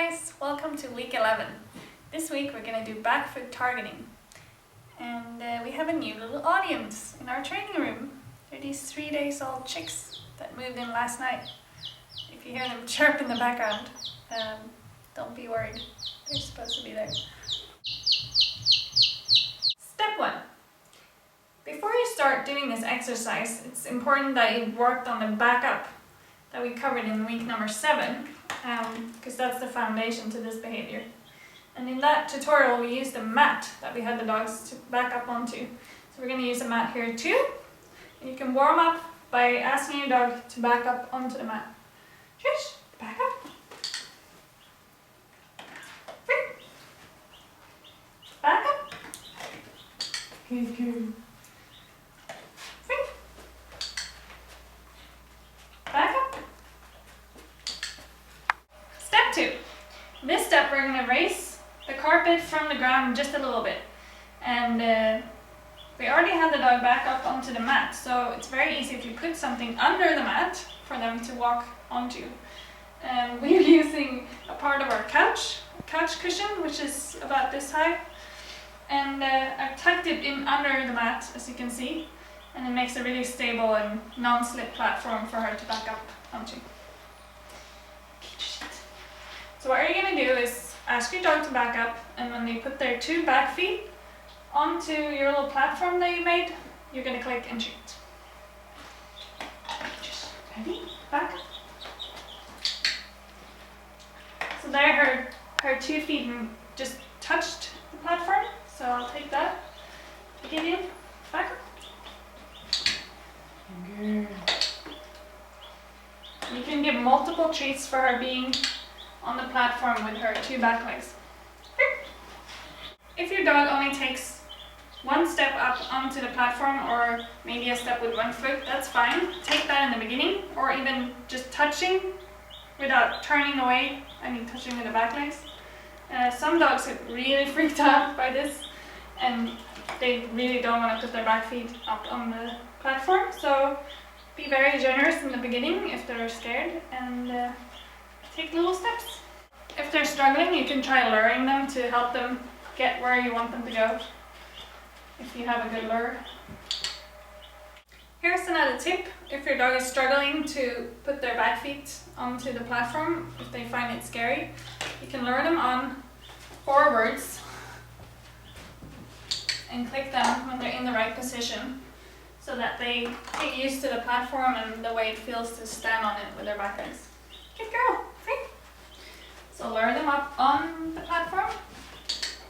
guys, welcome to week 11. This week we're going to do back foot targeting. And we have a new little audience in our training room. They're these 3 days old chicks that moved in last night. If you hear them chirp in the background, don't be worried. They're supposed to be there. Step 1. Before you start doing this exercise, it's important that you've worked on the back up that we covered in week number 7, because that's the foundation to this behavior. And in that tutorial we used a mat that we had the dogs to back up onto. So we're going to use a mat here too. And you can warm up by asking your dog to back up onto the mat. Trish, back up. Free. Back up. Good, good. Free. Back up. Step 2. This step we're going to raise the carpet from the ground just a little bit. And we already had the dog back up onto the mat, so it's very easy if you put something under the mat for them to walk onto. We're using a part of our couch cushion, which is about this high. And I've tucked it in under the mat, as you can see. And it makes a really stable and non-slip platform for her to back up onto. So what you're going to do is ask your dog to back up, and when they put their 2 back feet onto your little platform that you made, you're going to click and treat. Just ready? Back up. So there her 2 feet just touched the platform, so I'll take that. Give you back up. Good. You can give multiple treats for her being on the platform with her 2 back legs. If your dog only takes 1 step up onto the platform, or maybe a step with 1 foot, that's fine. Take that in the beginning, or even just touching without turning away. I mean touching with the back legs. Some dogs get really freaked out by this, and they really don't want to put their back feet up on the platform. So be very generous in the beginning if they're scared, and take little steps. If they're struggling, you can try luring them to help them get where you want them to go, if you have a good lure. Here's another tip. If your dog is struggling to put their back feet onto the platform, if they find it scary, you can lure them on forwards and click them when they're in the right position, so that they get used to the platform and the way it feels to stand on it with their back legs. Good girl, free. So lure them up on the platform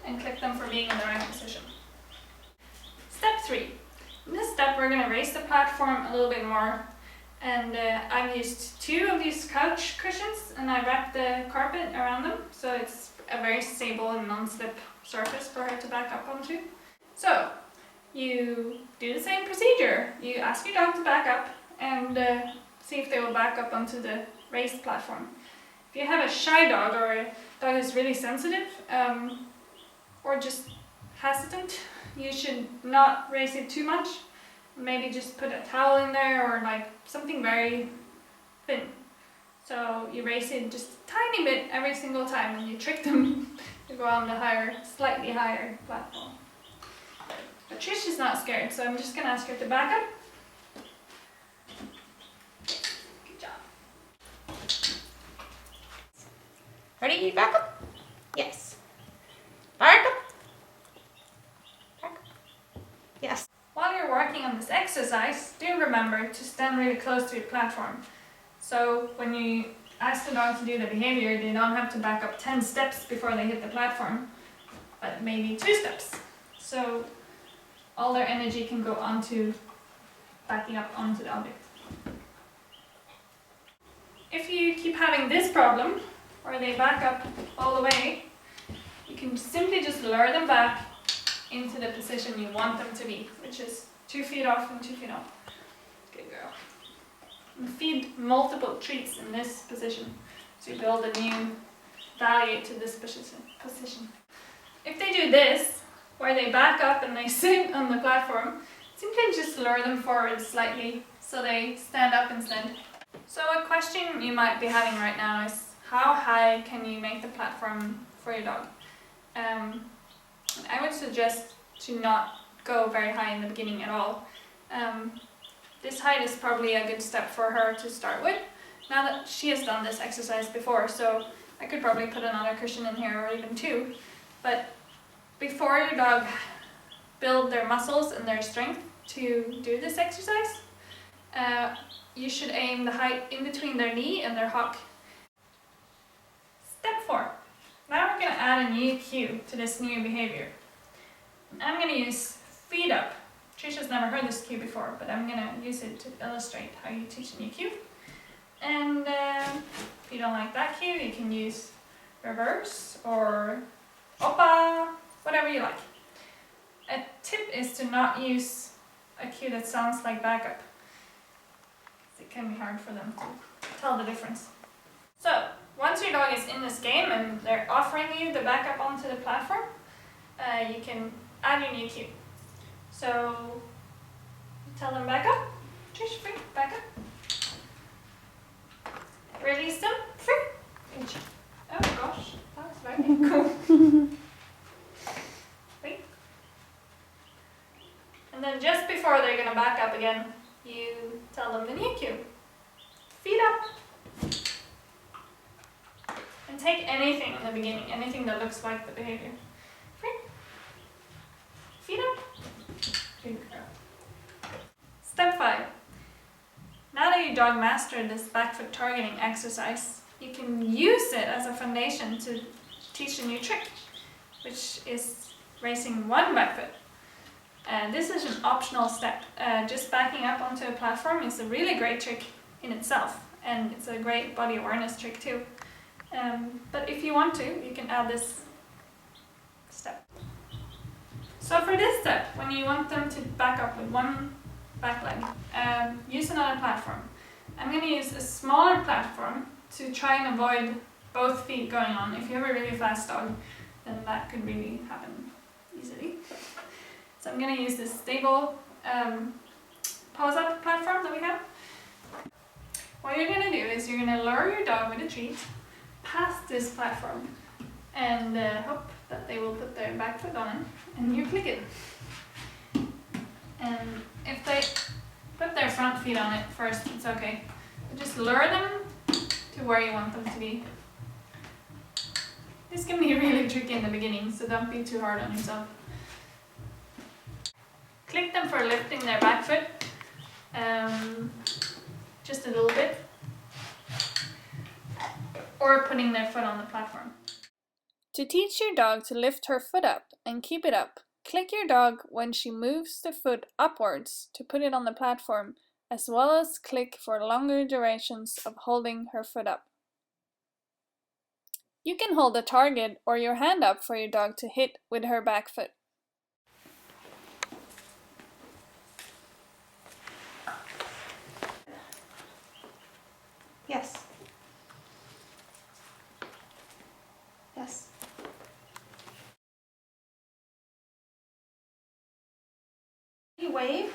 and click them for being in the right position. Step 3. In this step we're going to raise the platform a little bit more, and I've used 2 of these couch cushions, and I wrapped the carpet around them, so it's a very stable and non-slip surface for her to back up onto. So you do the same procedure. You ask your dog to back up and see if they will back up onto the raised platform. If you have a shy dog, or a dog who's really sensitive, or just hesitant, you should not raise it too much. Maybe just put a towel in there, or like something very thin. So you raise it just a tiny bit every single time, and you trick them to go on the slightly higher platform. But Trish is not scared, so I'm just going to ask her to back up. Good job. Ready? Back up? Yes. Back up. Back up. Yes. While you're working on this exercise, do remember to stand really close to your platform. So when you ask the dog to do the behavior, they don't have to back up 10 steps before they hit the platform, but maybe 2 steps. So all their energy can go onto backing up onto the object. If you keep having this problem, where they back up all the way, you can simply just lure them back into the position you want them to be, which is 2 feet off and 2 feet off. Good girl. And feed multiple treats in this position to build a new value to this position. If they do this, where they back up and they sit on the platform, simply just lure them forward slightly so they stand up instead. So a question you might be having right now is, how high high can you make the platform for your dog. I would suggest to not go very high in the beginning at all. This height is probably a good step for her to start with, now that she has done this exercise before, so I could probably put another cushion in here or even two. But before your dog build their muscles and their strength to do this exercise, you should aim the height in between their knee and their hock. Step 4. Now we're going to add a new cue to this new behavior. I'm going to use feet up. Trisha's never heard this cue before, but I'm going to use it to illustrate how you teach a new cue. And if you don't like that cue, you can use reverse or oppa, whatever you like. A tip is to not use a cue that sounds like backup. It can be hard for them to tell the difference. So, once your dog is in this game and they're offering you the backup onto the platform, you can add your new cue. So, tell them back up. Trish, free, back up. Release them, free. Oh gosh, that was very cool. Free. And then just before they're going to back up again, you tell them the new cue. Feet up. And take anything in the beginning, anything that looks like the behavior. Free. Feet up. Good girl. Step 5. Now that your dog mastered this back foot targeting exercise, you can use it as a foundation to teach a new trick, which is raising one back foot. This is an optional step. Just backing up onto a platform is a really great trick in itself, and it's a great body awareness trick too. But if you want to, you can add this step. So for this step, when you want them to back up with one back leg, use another platform. I'm going to use a smaller platform to try and avoid both feet going on. If you have a really fast dog, then that could really happen easily. So I'm going to use this stable pause up platform that we have. What you're going to do is you're going to lure your dog with a treat past this platform and hope that they will put their back foot on it, and you click it. And if they put their front feet on it first, it's okay. But just lure them to where you want them to be. This can be really tricky in the beginning, so don't be too hard on yourself. Click them for lifting their back foot, just a little bit, or putting their foot on the platform. To teach your dog to lift her foot up and keep it up, click your dog when she moves the foot upwards to put it on the platform, as well as click for longer durations of holding her foot up. You can hold a target or your hand up for your dog to hit with her back foot. Yes. Yes. You wave.